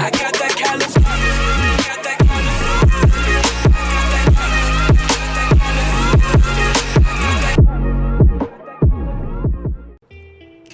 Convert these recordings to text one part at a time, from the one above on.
I got that California. I got that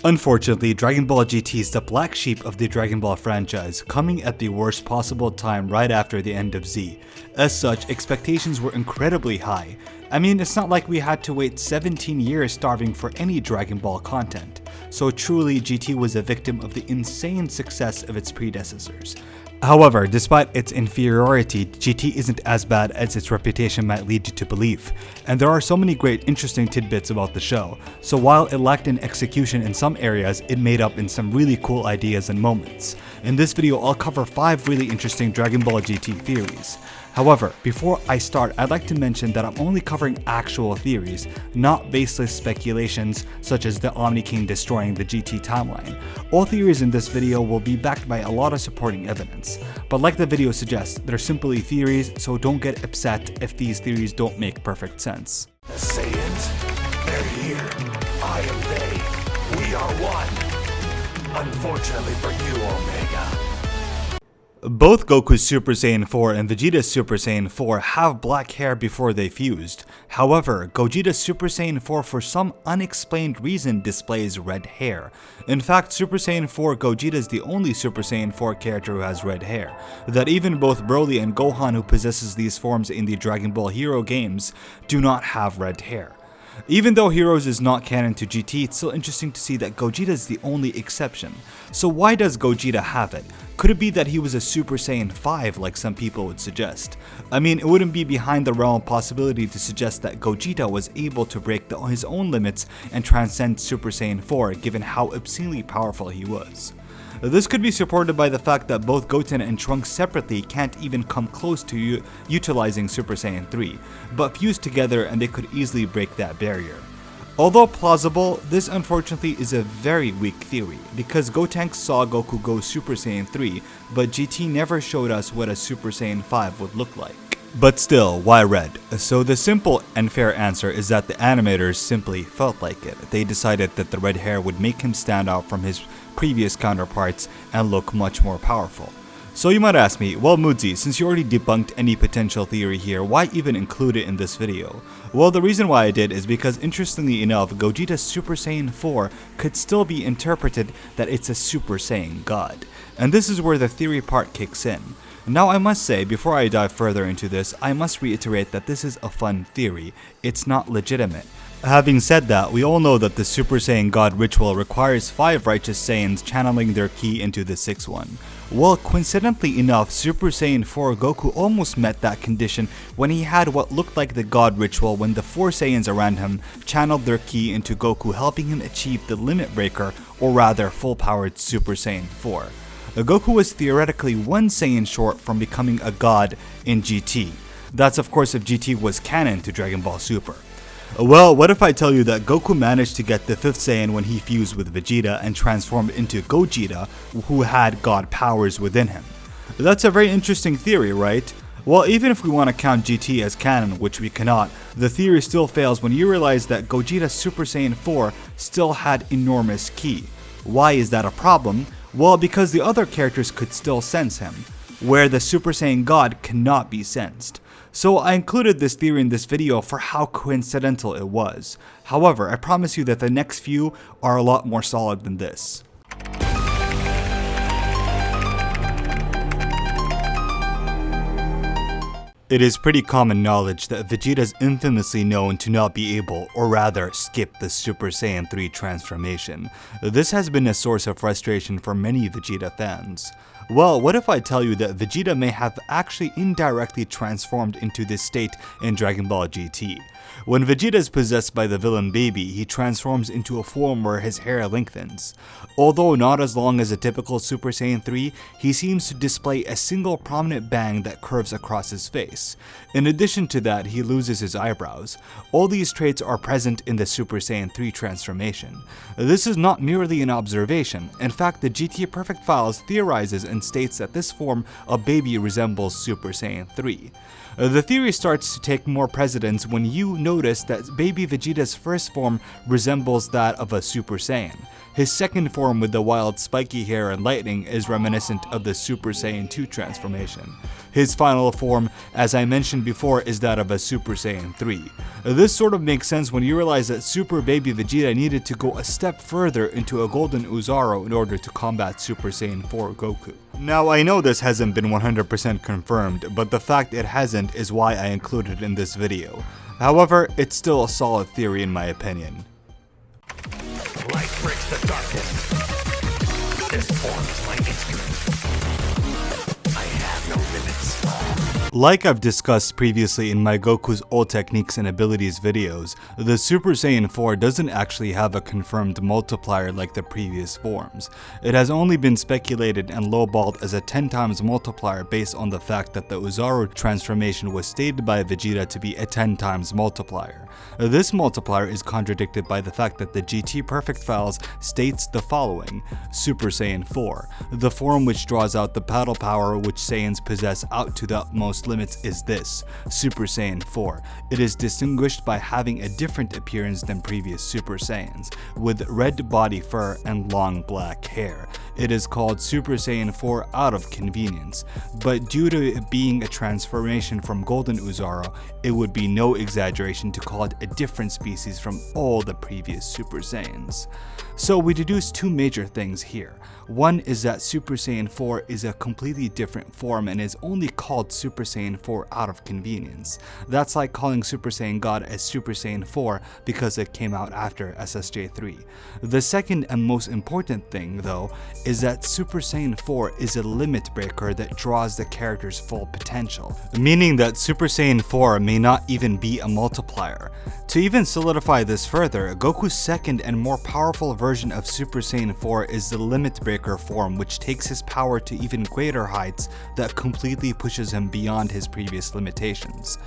Unfortunately, Dragon Ball GT is the black sheep of the Dragon Ball franchise, coming at the worst possible time right after the end of Z. As such, expectations were incredibly high. I mean, it's not like we had to wait 17 years starving for any Dragon Ball content. So truly, GT was a victim of the insane success of its predecessors. However, despite its inferiority, GT isn't as bad as its reputation might lead you to believe, and there are so many great interesting tidbits about the show, so while it lacked in execution in some areas, it made up in some really cool ideas and moments. In this video, I'll cover 5 really interesting Dragon Ball GT theories. However, before I start, I'd like to mention that I'm only covering actual theories, not baseless speculations such as the Omni King destroying the GT timeline. All theories in this video will be backed by a lot of supporting evidence, but like the video suggests, they're simply theories, so don't get upset if these theories don't make perfect sense. The Saiyans, they're here. I am they. We are one. Unfortunately for you, Omega. Both Goku's Super Saiyan 4 and Vegeta's Super Saiyan 4 have black hair before they fused. However, Gogeta's Super Saiyan 4 for some unexplained reason displays red hair. In fact, Super Saiyan 4 Gogeta is the only Super Saiyan 4 character who has red hair. That even both Broly and Gohan, who possesses these forms in the Dragon Ball Hero games, do not have red hair. Even though Heroes is not canon to GT, it's still interesting to see that Gogeta is the only exception. So why does Gogeta have it? Could it be that he was a Super Saiyan 5 like some people would suggest? I mean, it wouldn't be behind the realm of possibility to suggest that Gogeta was able to break his own limits and transcend Super Saiyan 4 given how obscenely powerful he was. This could be supported by the fact that both Goten and Trunks separately can't even come close to utilizing Super Saiyan 3, but fuse together and they could easily break that barrier. Although plausible, this unfortunately is a very weak theory, because Gotenks saw Goku go Super Saiyan 3, but GT never showed us what a Super Saiyan 5 would look like. But still, why red? So the simple and fair answer is that the animators simply felt like it. They decided that the red hair would make him stand out from his previous counterparts and look much more powerful. So you might ask me, well MoodZi, since you already debunked any potential theory here, why even include it in this video? Well, the reason why I did is because interestingly enough, Gogeta's Super Saiyan 4 could still be interpreted that it's a Super Saiyan God. And this is where the theory part kicks in. Now I must say, before I dive further into this, I must reiterate that this is a fun theory. It's not legitimate. Having said that, we all know that the Super Saiyan God ritual requires 5 righteous Saiyans channeling their ki into the 6th one. Well, coincidentally enough, Super Saiyan 4 Goku almost met that condition when he had what looked like the God ritual when the 4 Saiyans around him channeled their ki into Goku, helping him achieve the limit breaker, or rather full-powered Super Saiyan 4. Goku was theoretically 1 Saiyan short from becoming a god in GT. That's of course if GT was canon to Dragon Ball Super. Well, what if I tell you that Goku managed to get the 5th Saiyan when he fused with Vegeta and transformed into Gogeta, who had god powers within him? That's a very interesting theory, right? Well, even if we want to count GT as canon, which we cannot, the theory still fails when you realize that Gogeta's Super Saiyan 4 still had enormous ki. Why is that a problem? Well, because the other characters could still sense him, where the Super Saiyan God cannot be sensed. So I included this theory in this video for how coincidental it was. However, I promise you that the next few are a lot more solid than this. It is pretty common knowledge that Vegeta is infamously known to not be able, or rather skip, the Super Saiyan 3 transformation. This has been a source of frustration for many Vegeta fans. Well, what if I tell you that Vegeta may have actually indirectly transformed into this state in Dragon Ball GT? When Vegeta is possessed by the villain Baby, he transforms into a form where his hair lengthens. Although not as long as a typical Super Saiyan 3, he seems to display a single prominent bang that curves across his face. face. In addition to that, he loses his eyebrows. All these traits are present in the Super Saiyan 3 transformation. This is not merely an observation. In fact, the GT Perfect Files theorizes and states that this form of baby resembles Super Saiyan 3. The theory starts to take more precedence when you notice that baby Vegeta's first form resembles that of a Super Saiyan. His second form with the wild spiky hair and lightning is reminiscent of the Super Saiyan 2 transformation. His final form, as I mentioned before, is that of a Super Saiyan 3. This sort of makes sense when you realize that Super Baby Vegeta needed to go a step further into a Golden Oozaru in order to combat Super Saiyan 4 Goku. Now I know this hasn't been 100% confirmed, but the fact it hasn't is why I included it in this video. However, it's still a solid theory in my opinion. Light breaks the darkness. This form is my instrument. I have no limits. Like I've discussed previously in my Goku's old techniques and abilities videos, the Super Saiyan 4 doesn't actually have a confirmed multiplier like the previous forms. It has only been speculated and lowballed as a 10 times multiplier based on the fact that the Oozaru transformation was stated by Vegeta to be a 10 times multiplier. This multiplier is contradicted by the fact that the GT Perfect Files states the following: Super Saiyan 4, the form which draws out the battle power which Saiyans possess out to the utmost limits is this, Super Saiyan 4. It is distinguished by having a different appearance than previous Super Saiyans, with red body fur and long black hair. It is called Super Saiyan 4 out of convenience, but due to it being a transformation from Golden Oozaru, it would be no exaggeration to call it a different species from all the previous Super Saiyans. So we deduce two major things here. One is that Super Saiyan 4 is a completely different form and is only called Super Saiyan 4 out of convenience. That's like calling Super Saiyan God as Super Saiyan 4 because it came out after SSJ3. The second and most important thing, though, is that Super Saiyan 4 is a limit breaker that draws the character's full potential, meaning that Super Saiyan 4 may not even be a multiplier. To even solidify this further, Goku's second and more powerful version of Super Saiyan 4 is the limit breaker form, which takes his power to even greater heights that completely pushes him beyond his previous limitations.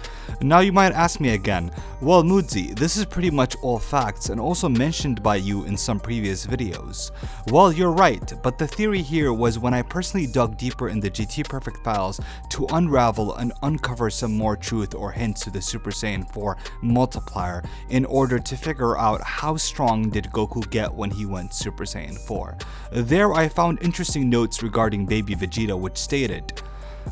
Now you might ask me again, well MoodZi, this is pretty much all facts and also mentioned by you in some previous videos. Well, you're right, but the theory here was when I personally dug deeper in the GT Perfect Files to unravel and uncover some more truth or hints to the Super Saiyan 4 multiplier in order to figure out how strong did Goku get when he went Super Saiyan 4. There I found interesting notes regarding baby Vegeta which stated,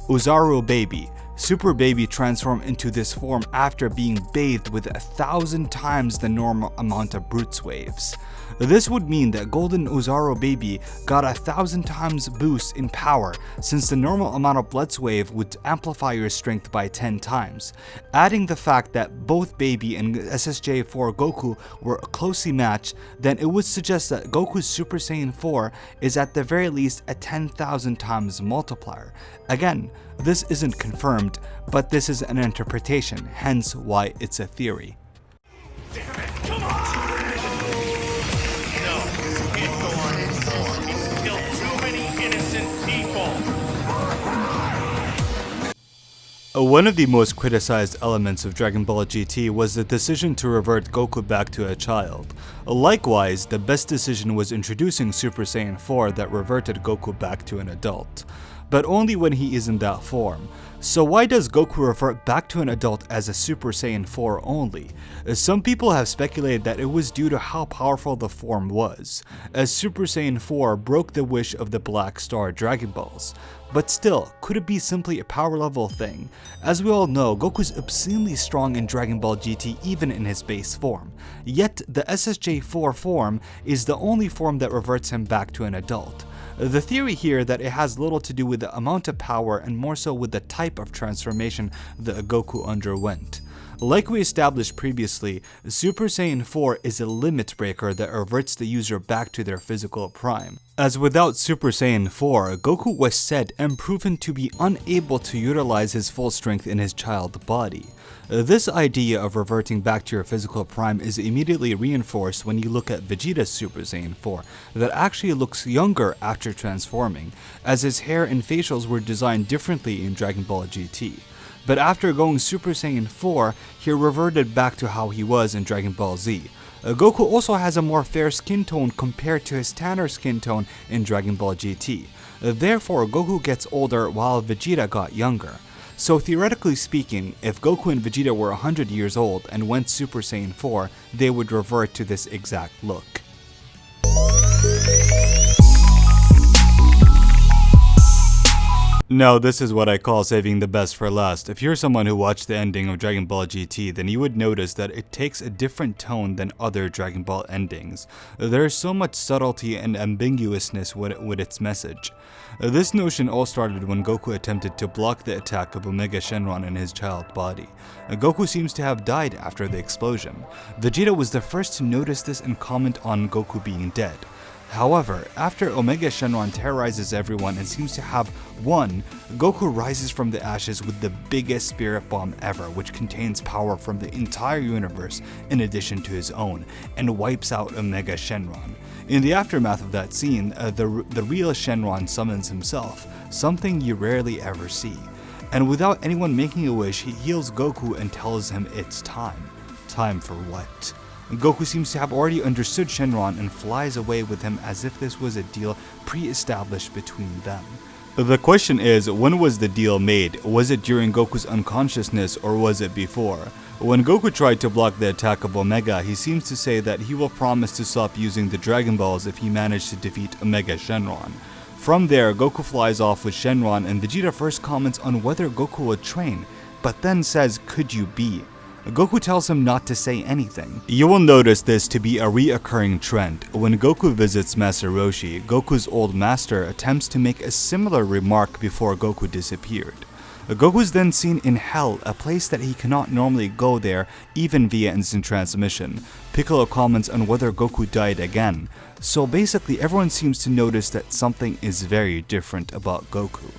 Oozaru Baby. Super Baby transformed into this form after being bathed with 1,000 times the normal amount of Brutes waves. This would mean that Golden Oozaru Baby got 1,000 times boost in power, since the normal amount of Bloods wave would amplify your strength by 10 times. Adding the fact that both Baby and SSJ4 Goku were closely matched, then it would suggest that Goku's Super Saiyan 4 is at the very least a 10,000 times multiplier. Again, this isn't confirmed, but this is an interpretation, hence why it's a theory. Damn it, come on! No, this can't go on anymore. It's killed too many innocent people. One of the most criticized elements of Dragon Ball GT was the decision to revert Goku back to a child. Likewise, the best decision was introducing Super Saiyan 4 that reverted Goku back to an adult, but only when he is in that form. So why does Goku revert back to an adult as a Super Saiyan 4 only? Some people have speculated that it was due to how powerful the form was, as Super Saiyan 4 broke the wish of the Black Star Dragon Balls. But still, could it be simply a power level thing? As we all know, Goku's obscenely strong in Dragon Ball GT even in his base form. Yet, the SSJ4 form is the only form that reverts him back to an adult. The theory here that it has little to do with the amount of power and more so with the type of transformation that Goku underwent. Like we established previously, Super Saiyan 4 is a limit breaker that reverts the user back to their physical prime. As without Super Saiyan 4, Goku was said and proven to be unable to utilize his full strength in his child body. This idea of reverting back to your physical prime is immediately reinforced when you look at Vegeta's Super Saiyan 4 that actually looks younger after transforming, as his hair and facials were designed differently in Dragon Ball GT. but after going Super Saiyan 4, he reverted back to how he was in Dragon Ball Z. Goku also has a more fair skin tone compared to his tanner skin tone in Dragon Ball GT. Therefore, Goku gets older while Vegeta got younger. So theoretically speaking, if Goku and Vegeta were 100 years old and went Super Saiyan 4, they would revert to this exact look. Now, this is what I call saving the best for last. If you're someone who watched the ending of Dragon Ball GT, then you would notice that it takes a different tone than other Dragon Ball endings. There is so much subtlety and ambiguousness with its message. This notion all started when Goku attempted to block the attack of Omega Shenron in his child body. Goku seems to have died after the explosion. Vegeta was the first to notice this and comment on Goku being dead. However, after Omega Shenron terrorizes everyone and seems to have won, Goku rises from the ashes with the biggest spirit bomb ever, which contains power from the entire universe in addition to his own, and wipes out Omega Shenron. In the aftermath of that scene, the real Shenron summons himself, something you rarely ever see. And without anyone making a wish, he heals Goku and tells him it's time. Time for what? Goku seems to have already understood Shenron and flies away with him as if this was a deal pre-established between them. The question is, when was the deal made? Was it during Goku's unconsciousness or was it before? When Goku tried to block the attack of Omega, he seems to say that he will promise to stop using the Dragon Balls if he managed to defeat Omega Shenron. From there, Goku flies off with Shenron and Vegeta first comments on whether Goku would train, but then says, "Could you be?" Goku tells him not to say anything. You will notice this to be a reoccurring trend. When Goku visits Master Roshi, Goku's old master attempts to make a similar remark before Goku disappeared. Goku is then seen in Hell, a place that he cannot normally go there, even via instant transmission. Piccolo comments on whether Goku died again. So basically everyone seems to notice that something is very different about Goku.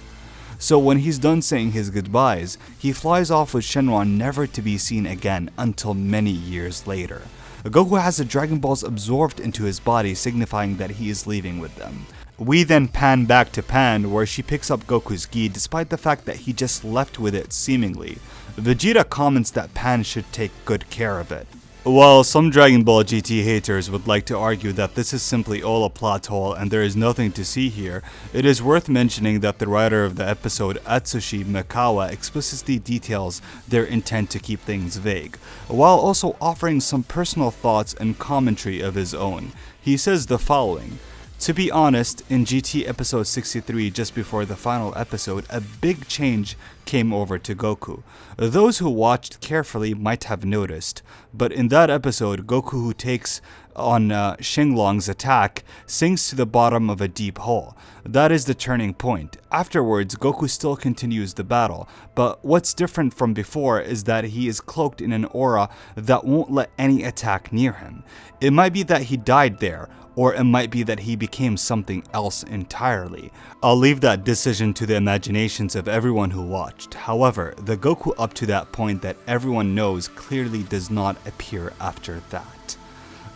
So when he's done saying his goodbyes, he flies off with Shenron never to be seen again until many years later. Goku has the Dragon Balls absorbed into his body, signifying that he is leaving with them. We then pan back to Pan, where she picks up Goku's gi despite the fact that he just left with it seemingly. Vegeta comments that Pan should take good care of it. While some Dragon Ball GT haters would like to argue that this is simply all a plot hole and there is nothing to see here, it is worth mentioning that the writer of the episode, Atsushi Mikawa, explicitly details their intent to keep things vague, while also offering some personal thoughts and commentary of his own. He says the following: "To be honest, in GT episode 63, just before the final episode, a big change came over to Goku. Those who watched carefully might have noticed, but in that episode, Goku, who takes on Shenlong's attack, sinks to the bottom of a deep hole. That is the turning point. Afterwards, Goku still continues the battle, but what's different from before is that he is cloaked in an aura that won't let any attack near him. It might be that he died there, or it might be that he became something else entirely. I'll leave that decision to the imaginations of everyone who watched. However, the Goku up to that point that everyone knows clearly does not appear after that."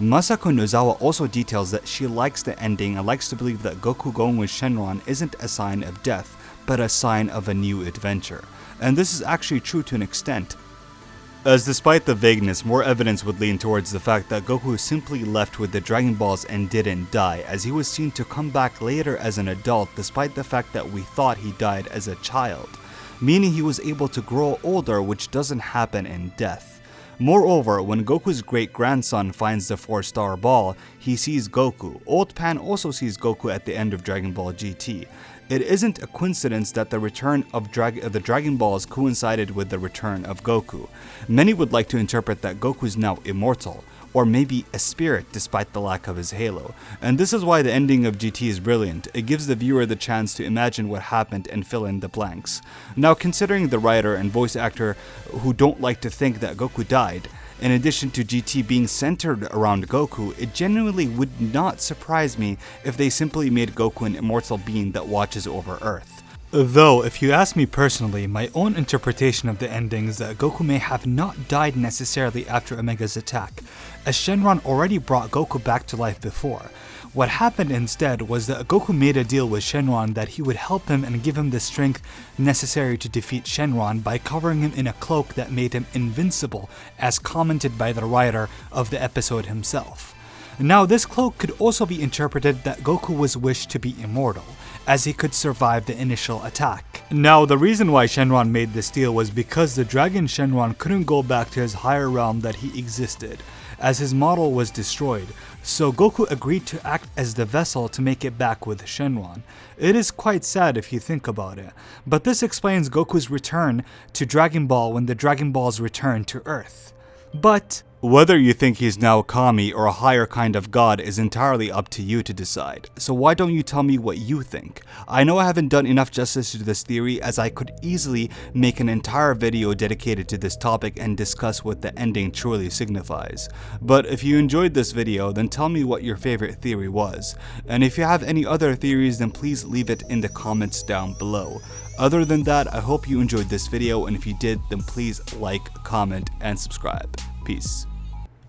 Masako Nozawa also details that she likes the ending and likes to believe that Goku going with Shenron isn't a sign of death, but a sign of a new adventure. And this is actually true to an extent, as despite the vagueness, more evidence would lean towards the fact that Goku simply left with the Dragon Balls and didn't die, as he was seen to come back later as an adult despite the fact that we thought he died as a child, meaning he was able to grow older, which doesn't happen in death. Moreover, when Goku's great-grandson finds the 4-star ball, he sees Goku. Old Pan also sees Goku at the end of Dragon Ball GT. It isn't a coincidence that the return of the Dragon Balls coincided with the return of Goku. Many would like to interpret that Goku is now immortal, or maybe a spirit despite the lack of his halo. And this is why the ending of GT is brilliant. It gives the viewer the chance to imagine what happened and fill in the blanks. Now, considering the writer and voice actor who don't like to think that Goku died, in addition to GT being centered around Goku, it genuinely would not surprise me if they simply made Goku an immortal being that watches over Earth. Though, if you ask me personally, my own interpretation of the ending is that Goku may have not died necessarily after Omega's attack, as Shenron already brought Goku back to life before. What happened instead was that Goku made a deal with Shenron that he would help him and give him the strength necessary to defeat Shenron by covering him in a cloak that made him invincible, as commented by the writer of the episode himself. Now, this cloak could also be interpreted that Goku was wished to be immortal, as he could survive the initial attack. Now, the reason why Shenron made this deal was because the dragon Shenron couldn't go back to his higher realm that he existed, as his model was destroyed, so Goku agreed to act as the vessel to make it back with Shenron. It is quite sad if you think about it, but this explains Goku's return to Dragon Ball when the Dragon Balls return to Earth. But whether you think he's now Kami or a higher kind of god is entirely up to you to decide. So why don't you tell me what you think? I know I haven't done enough justice to this theory, as I could easily make an entire video dedicated to this topic and discuss what the ending truly signifies. But if you enjoyed this video, then tell me what your favorite theory was. And if you have any other theories, then please leave it in the comments down below. Other than that, I hope you enjoyed this video, and if you did, then please like, comment, and subscribe. Peace.